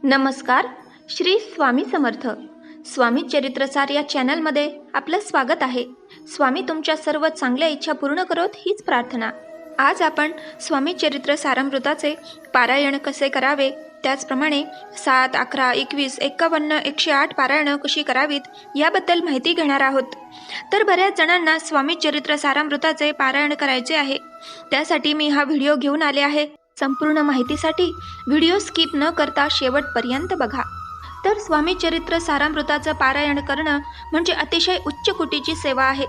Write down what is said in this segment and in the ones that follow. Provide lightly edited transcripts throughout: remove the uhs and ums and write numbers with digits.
नमस्कार. श्री स्वामी समर्थ. स्वामी चरित्रसार या चॅनलमध्ये आपलं स्वागत आहे. स्वामी तुमच्या सर्व चांगल्या इच्छा पूर्ण करोत हीच प्रार्थना. आज आपण स्वामी चरित्र सारामृताचे पारायण कसे करावे, त्याचप्रमाणे 7, 11, 21, 51, 108 पारायणं कशी करावीत याबद्दल माहिती घेणार आहोत. तर बऱ्याच जणांना स्वामी चरित्र सारामृताचे पारायण करायचे आहे. त्यासाठी मी हा व्हिडिओ घेऊन आले आहे. संपूर्ण माहितीसाठी व्हिडिओ स्किप न करता शेवटपर्यंत बघा. तर स्वामी चरित्र सारामृताचं पारायण करणं म्हणजे अतिशय उच्च कोटीची सेवा आहे.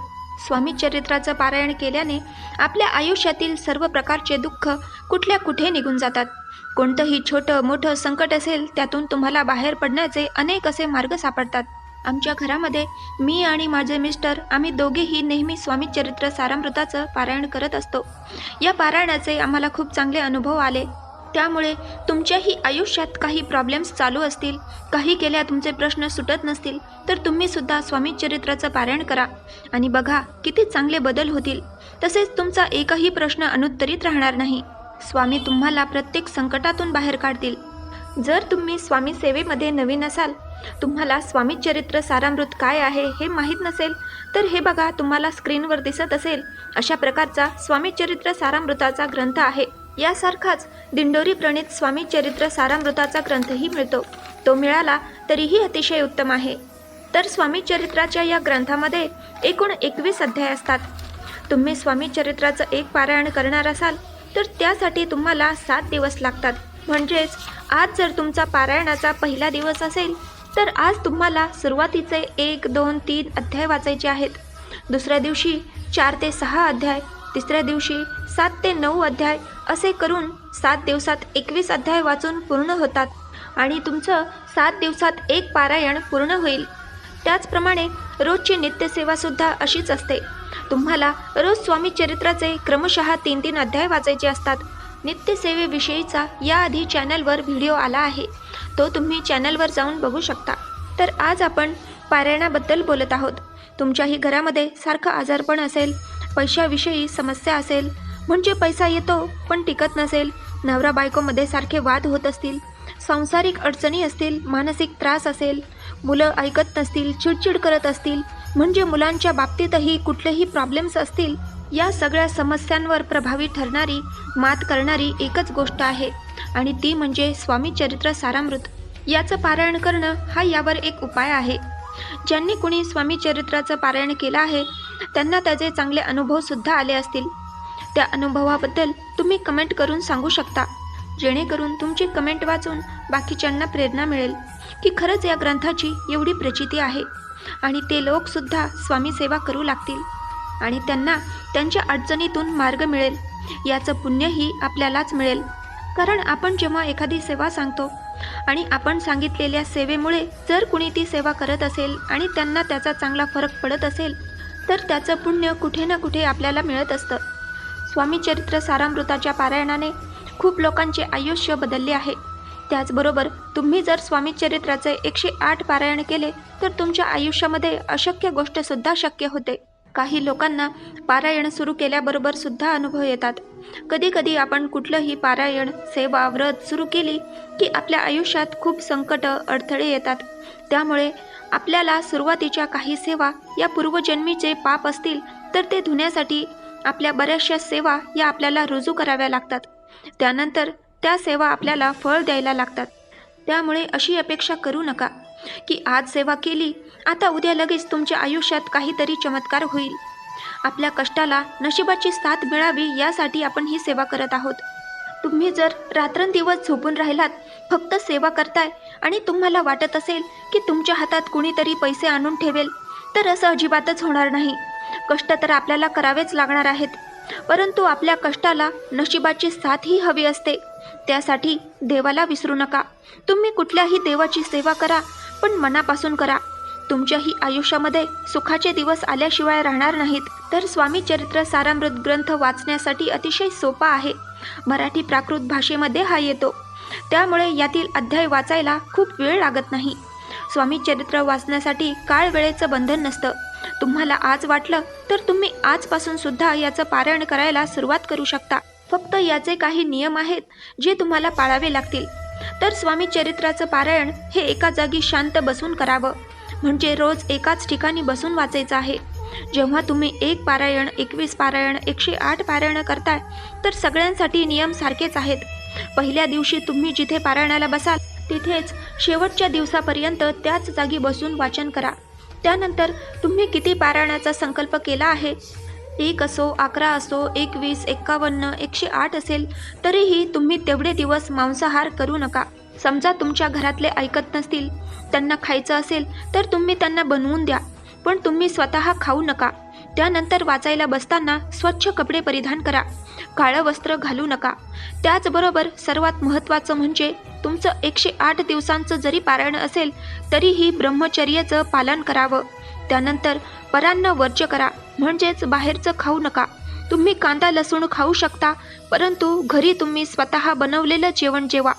स्वामी चरित्राचं पारायण केल्याने आपल्या आयुष्यातील सर्व प्रकारचे दुःख कुठल्या कुठे निघून जातात. कोणतंही छोटं मोठं संकट असेल त्यातून तुम्हाला बाहेर पडण्याचे अनेक असे मार्ग सापडतात. आमच्या घरामध्ये मी आणि माझे मिस्टर आम्ही दोघेही नेहमी स्वामी चरित्र सारामृताचं पारायण करत असतो. या पारायणाचे आम्हाला खूप चांगले अनुभव आले. त्यामुळे तुमच्याही आयुष्यात काही प्रॉब्लेम्स चालू असतील, काही केल्या तुमचे प्रश्न सुटत नसतील, तर तुम्ही सुद्धा स्वामी चरित्राचं पारायण करा आणि बघा किती चांगले बदल होतील. तसेच तुमचा एकही प्रश्न अनुत्तरित राहणार नाही. स्वामी तुम्हाला प्रत्येक संकटातून बाहेर काढतील. जर तुम्ही स्वामी सेवेमध्ये नवीन असाल, तुम्हाला स्वामी चरित्र सारामृत काय आहे हे माहीत नसेल, तर हे बघा तुम्हाला स्क्रीनवर दिसत असेल अशा प्रकारचा स्वामी चरित्र सारामृताचा ग्रंथ आहे. यासारखाच दिंडोरी प्रणीत स्वामी चरित्र सारामृताचा ग्रंथही मिळतो. तो मिळाला तरीही अतिशय उत्तम आहे. तर स्वामी चरित्राच्या या ग्रंथामध्ये एकूण 21 अध्याय असतात. तुम्ही स्वामी चरित्राचं एक पारायण करणार असाल तर त्यासाठी तुम्हाला 7 दिवस लागतात. म्हणजेच आज जर तुमचा पारायणाचा पहिला दिवस असेल तर आज तुम्हाला सुरुवातीचे 1, 2, 3 अध्याय वाचायचे आहेत. दुसऱ्या दिवशी 4 ते 6 अध्याय, तिसऱ्या दिवशी 7 ते 9 अध्याय असे करून 7 दिवसात 21 अध्याय वाचून पूर्ण होतात आणि तुमचं 7 दिवसात एक पारायण पूर्ण होईल. त्याचप्रमाणे रोजची नित्यसेवासुद्धा अशीच असते. तुम्हाला रोज स्वामी चरित्राचे क्रमशः 3-3 अध्याय वाचायचे असतात. नित्यसेवेविषयीचा याआधी चॅनलवर व्हिडिओ आला आहे, तो तुम्ही चॅनलवर जाऊन बघू शकता. तर आज आपण पारायणाबद्दल बोलत आहोत. तुमच्याही घरामध्ये सारखं आजारपण असेल, पैशाविषयी समस्या असेल, म्हणजे पैसा येतो पण टिकत नसेल, नवरा बायकोमध्ये सारखे वाद होत असतील, सांसारिक अडचणी असतील, मानसिक त्रास असेल, मुलं ऐकत नसतील, चिडचिड करत असतील, म्हणजे मुलांच्या बाबतीतही कुठलेही प्रॉब्लेम्स असतील, या सगळ्या समस्यांवर प्रभावी ठरणारी, मात करणारी एकच गोष्ट आहे आणि ती म्हणजे स्वामी चरित्र सारामृत. याचं पारायण करणं हा यावर एक उपाय आहे. ज्यांनी कुणी स्वामी चरित्राचं पारायण केलं आहे त्यांना त्याचे चांगले अनुभवसुद्धा आले असतील. त्या अनुभवाबद्दल तुम्ही कमेंट करून सांगू शकता, जेणेकरून तुमची कमेंट वाचून बाकीच्यांना प्रेरणा मिळेल की खरंच या ग्रंथाची एवढी प्रचिती आहे आणि ते लोकसुद्धा स्वामी सेवा करू लागतील आणि त्यांना त्यांच्या अडचणीतून मार्ग मिळेल. याचं पुण्यही आपल्यालाच मिळेल. कारण आपण जेव्हा एखादी सेवा सांगतो आणि आपण सांगितलेल्या सेवेमुळे जर कुणी ती सेवा करत असेल आणि त्यांना त्याचा चांगला फरक पडत असेल तर त्याचं पुण्य कुठे ना कुठे आपल्याला मिळत असतं. स्वामी चरित्र सारामृताच्या पारायणाने खूप लोकांचे आयुष्य बदलले आहे. त्याचबरोबर तुम्ही जर स्वामी चरित्राचे 108 पारायण केले तर तुमच्या आयुष्यामध्ये अशक्य गोष्टसुद्धा शक्य होते. काही लोकांना पारायण सुरू केल्याबरोबर सुद्धा अनुभव येतात. कधी कधी आपण कुठलंही पारायण, सेवा, व्रत सुरू केली की आपल्या आयुष्यात खूप संकट, अडथळे येतात. त्यामुळे आपल्याला सुरुवातीच्या काही सेवा या पूर्वजन्मीचे पाप असतील तर ते धुण्यासाठी आपल्या बऱ्याचशा सेवा या आपल्याला रुजू कराव्या लागतात. त्यानंतर त्या सेवा आपल्याला फळ द्यायला लागतात. त्यामुळे अशी अपेक्षा करू नका की आज सेवा केली, आता उद्या लगेच तुमच्या आयुष्यात काहीतरी चमत्कार होईल. आपल्या कष्टाला नशिबाची साथ मिळावी यासाठी आपण ही सेवा करत आहोत. तुम्ही जर रात्रंदिवस झोपून राहिलात, फक्त सेवा करताय आणि तुम्हाला वाटत असेल की तुमच्या हातात कुणीतरी पैसे आणून ठेवेल, तर असं अजिबातच होणार नाही. कष्ट तर आपल्याला करावेच लागणार आहेत, परंतु आपल्या कष्टाला नशिबाची साथही हवी असते. त्यासाठी देवाला विसरू नका. तुम्ही कुठल्याही देवाची सेवा करा, पण मनापासून करा. तुमच्याही आयुष्यामध्ये सुखाचे दिवस आल्याशिवाय राहणार नाहीत. तर स्वामी चरित्र सारामृत ग्रंथ वाचण्यासाठी अतिशय सोपा आहे. मराठी प्राकृत भाषेमध्ये हा येतो, त्यामुळे यातील अध्याय वाचायला खूप वेळ लागत नाही. स्वामी चरित्र वाचण्यासाठी काळ वेळेचं बंधन नसतं. तुम्हाला आज वाटलं तर तुम्ही आजपासून सुद्धा याचं पारायण करायला सुरुवात करू शकता. फक्त याचे काही नियम आहेत जे तुम्हाला पाळावे लागतील. तर स्वामी चरित्राचं पारायण हे एका जागी शांत बसून करावं, म्हणजे रोज एकाच ठिकाणी बसून वाचायचं आहे. जेव्हा तुम्ही 1 पारायण, 21 पारायण, 108 पारायण करताय तर सगळ्यांसाठी नियम सारखेच आहेत. पहिल्या दिवशी तुम्ही जिथे पारायणाला बसाल तिथेच शेवटच्या दिवसापर्यंत त्याच जागी बसून वाचन करा. त्यानंतर तुम्ही किती पारायणाचा संकल्प केला आहे, 1 असो, 11 असो, 21, 51, 108 असेल, तरीही तुम्ही तेवढे दिवस मांसाहार करू नका. समजा तुमच्या घरातले ऐकत नसतील, त्यांना खायचं असेल तर तुम्ही त्यांना बनवून द्या, पण तुम्ही स्वतः खाऊ नका. त्यानंतर वाचायला बसताना स्वच्छ कपडे परिधान करा, काळं वस्त्र घालू नका. त्याचबरोबर सर्वात महत्त्वाचं म्हणजे तुमचं 108 दिवसांचं जरी पारायण असेल तरीही ब्रह्मचर्याचं पालन करावं. त्यानंतर परान्न वर्ज करा, म्हणजेच बाहेरचं खाऊ नका. तुम्ही कांदा लसूण खाऊ शकता, परंतु घरी तुम्ही स्वतः बनवलेलं जेवण जेवा.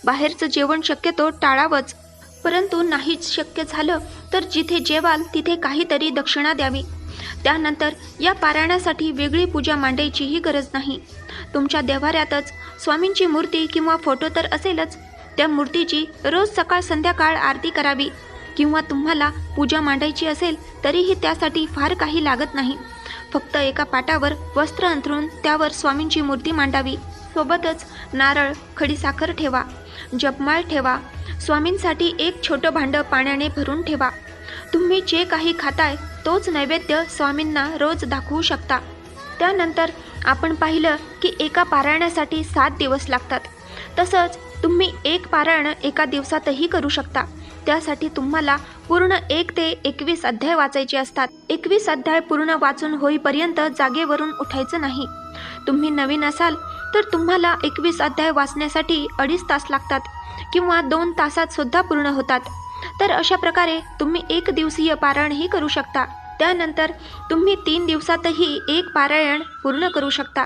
बाहेरचं जेवण शक्यतो टाळावंच, परंतु नाहीच शक्य झालं तर जिथे जेवाल तिथे काहीतरी दक्षिणा द्यावी. त्यानंतर या पारायणासाठी वेगळी पूजा मांडायचीही गरज नाही. तुमच्या देव्हाऱ्यातच स्वामींची मूर्ती किंवा फोटो तर असेलच, त्या मूर्तीची रोज सकाळ संध्याकाळ आरती करावी. किंवा तुम्हाला पूजा मांडायची असेल तरीही त्यासाठी फार काही लागत नाही. फक्त एका पाटावर वस्त्र अंथरून त्यावर स्वामींची मूर्ती मांडावी. सोबतच नारळ, खडीसाखर ठेवा, जपमाळ ठेवा. स्वामींसाठी एक छोटं भांडं पाण्याने भरून ठेवा. तुम्ही जे काही खाताय तोच नैवेद्य स्वामींना रोज दाखवू शकता. त्यानंतर आपण पाहिलं की एका पारायणासाठी 7 दिवस लागतात. तसंच तुम्ही 1 पारायण एका दिवसातही करू शकता. त्यासाठी तुम्हाला पूर्ण 1 ते 21 अध्याय वाचायचे असतात. 21 अध्याय पूर्ण वाचून होईपर्यंत जागेवरून उठायचं नाही. तुम्ही नवीन असाल तर तुम्हाला 21 अध्याय वाचण्यासाठी 2.5 तास लागतात किंवा 2 तासात सुद्धा पूर्ण होतात. तर अशा प्रकारे तुम्ही 1 दिवसीय पारायणही करू शकता. त्यानंतर तुम्ही 3 दिवसातही 1 पारायण पूर्ण करू शकता.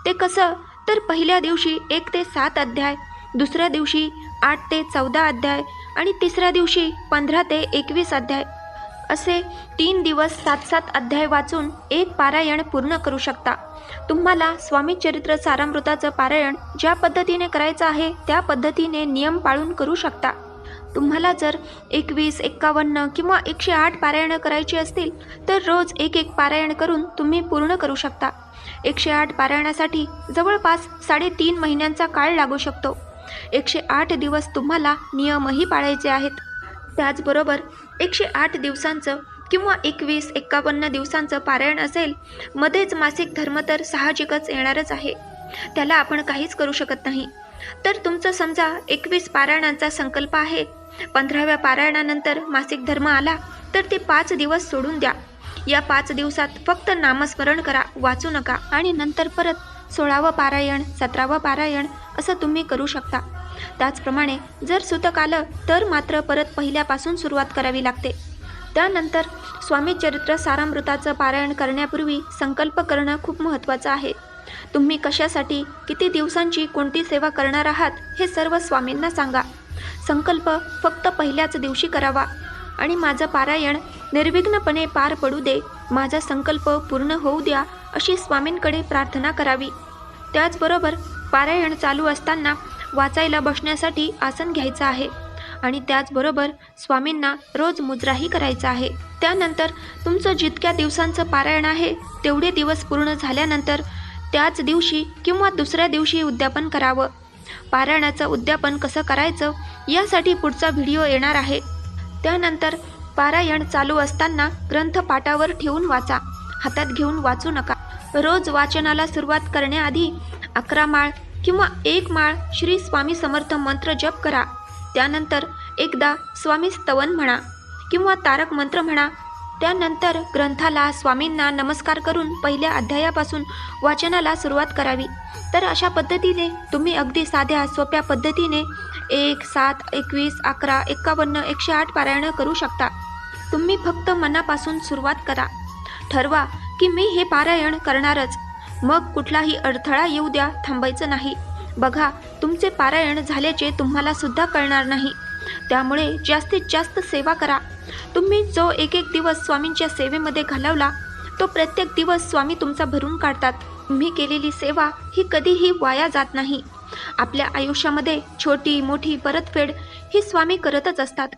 ते कसं, तर पहिल्या दिवशी 1 ते 7 अध्याय, दुसऱ्या दिवशी 8 ते 14 अध्याय आणि तिसऱ्या दिवशी 15 ते 21 अध्याय, असे 3 दिवस 7-7 अध्याय वाचून 1 पारायण पूर्ण करू शकता. तुम्हाला स्वामी चरित्र सारामृताचं पारायण ज्या पद्धतीने करायचं आहे त्या पद्धतीने नियम पाळून करू शकता. तुम्हाला जर 21, 51 किंवा 108 पारायणं करायची असतील तर रोज 1-1 पारायण करून तुम्ही पूर्ण करू शकता. 108 पारायणासाठी जवळपास 3.5 महिन्यांचा काळ लागू शकतो. 108 दिवस तुम्हाला नियमही पाळायचे आहेत. त्याचबरोबर 108 दिवसांचं किंवा 21, 51 दिवसांचं पारायण असेल, मध्येच मासिक धर्म तर साहजिकच येणारच आहे, त्याला आपण काहीच करू शकत नाही. तर तुमचं समजा 21 पारायणांचा संकल्प आहे, 15व्या पारायणानंतर मासिक धर्म आला तर ते 5 दिवस सोडून द्या. या 5 दिवसात फक्त नामस्मरण करा, वाचू नका. आणि नंतर परत 16वं पारायण, 17वं पारायण असं तुम्ही करू शकता. त्याचप्रमाणे जर सुतक आलं तर मात्र परत पहिल्यापासून सुरुवात करावी लागते. त्यानंतर स्वामी चरित्र सारामृताचं पारायण करण्यापूर्वी संकल्प करणं खूप महत्त्वाचं आहे. तुम्ही कशासाठी, किती दिवसांची कोणती सेवा करणार आहात हे सर्व स्वामींना सांगा. संकल्प फक्त पहिल्याच दिवशी करावा आणि माझं पारायण निर्विघ्नपणे पार पडू दे, माझा संकल्प पूर्ण होऊ द्या, अशी स्वामींकडे प्रार्थना करावी. त्याचबरोबर पारायण चालू असताना वाचायला बसण्यासाठी आसन घ्यायचं आहे आणि त्याचबरोबर स्वामींना रोज मुजराही करायचा आहे. त्यानंतर तुमचं जितक्या दिवसांचं पारायण आहे तेवढे दिवस पूर्ण झाल्यानंतर त्याच दिवशी किंवा दुसऱ्या दिवशी उद्यापन करावं. पारायणाचं उद्यापन कसं करायचं यासाठी पुढचा व्हिडिओ येणार आहे. त्यानंतर पारायण चालू असताना ग्रंथ पाटावर ठेवून वाचा, हातात घेऊन वाचू नका. रोज वाचनाला सुरुवात करण्याआधी 11 माळ किंवा 1 माळ श्री स्वामी समर्थ मंत्र जप करा. त्यानंतर एकदा स्वामी स्तवन म्हणा किंवा तारक मंत्र म्हणा. त्यानंतर ग्रंथाला स्वामींना नमस्कार करून पहिल्या अध्यायापासून वाचनाला सुरुवात करावी. तर अशा पद्धतीने तुम्ही अगदी साध्या सोप्या पद्धतीने 1, 7, 21, 11, 51, 108 पारायण करू शकता. तुम्ही फक्त मनापासून सुरुवात करा. ठरवा की मी हे पारायण करणारच, मग कुठलाही अडथळा येऊ द्या, थांबायचं नाही. बघा, तुमचे पारायण झाल्याचे तुम्हाला सुद्धा कळणार नाही. त्यामुळे जास्तीत जास्त सेवा करा. तुम्ही जो 1-1 दिवस स्वामींच्या सेवेमध्ये घालवला तो प्रत्येक दिवस स्वामी तुमचा भरून काढतात. तुम्ही केलेली सेवा ही कधीही वाया जात नाही. आपल्या आयुष्यामध्ये छोटी मोठी परतफेड ही स्वामी करतच असतात.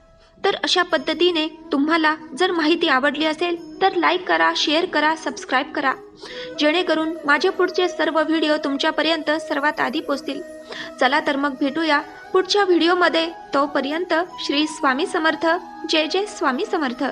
तर अशा पद्धतीने तुम्हाला जर माहिती आवडली असेल तर लाईक करा, शेअर करा, सबस्क्राईब करा, जेणेकरून माझे पुढचे सर्व व्हिडिओ तुमच्यापर्यंत सर्वात आधी पोहोचतील. चला तर मग भेटूया पुढच्या व्हिडिओमध्ये. तोपर्यंत श्री स्वामी समर्थ. जय जय स्वामी समर्थ.